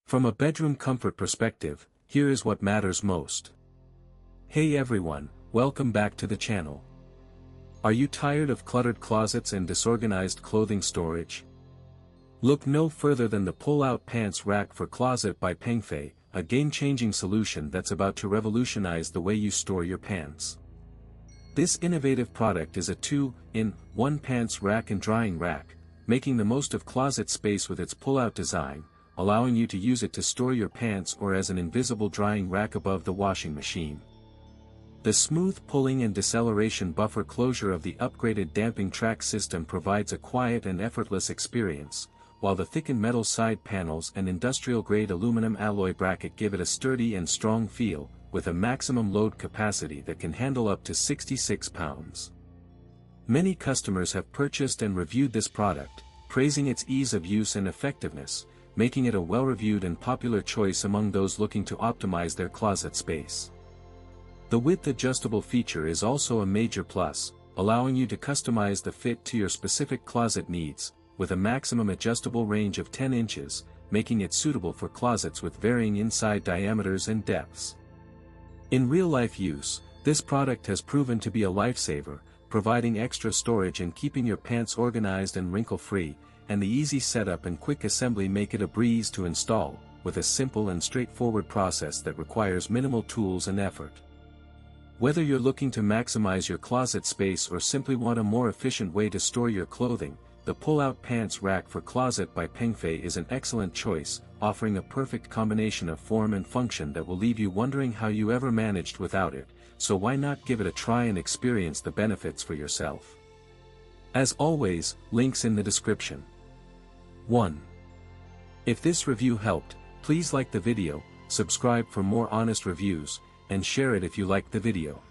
From a bedroom comfort perspective, here is what matters most. Hey everyone, welcome back to the channel. Are you tired of cluttered closets and disorganized clothing storage? Look no further than the pull-out pants rack for closet by Pengfei, a game-changing solution that's about to revolutionize the way you store your pants. This innovative product is a 2-in-1 pants rack and drying rack, making the most of closet space with its pull-out design, allowing you to use it to store your pants or as an invisible drying rack above the washing machine. The smooth pulling and deceleration buffer closure of the upgraded damping track system provides a quiet and effortless experience, while the thickened metal side panels and industrial-grade aluminum alloy bracket give it a sturdy and strong feel, with a maximum load capacity that can handle up to 66 pounds. Many customers have purchased and reviewed this product, praising its ease of use and effectiveness, making it a well-reviewed and popular choice among those looking to optimize their closet space. The width-adjustable feature is also a major plus, allowing you to customize the fit to your specific closet needs, with a maximum adjustable range of 10 inches, making it suitable for closets with varying inside diameters and depths. In real-life use, this product has proven to be a lifesaver, providing extra storage and keeping your pants organized and wrinkle-free, and the easy setup and quick assembly make it a breeze to install, with a simple and straightforward process that requires minimal tools and effort. Whether you're looking to maximize your closet space or simply want a more efficient way to store your clothing, the pull-out pants rack for closet by Pengfei is an excellent choice, offering a perfect combination of form and function that will leave you wondering how you ever managed without it, so why not give it a try and experience the benefits for yourself. As always, links in the description. 1. If this review helped, please like the video, subscribe for more honest reviews, and share it if you liked the video.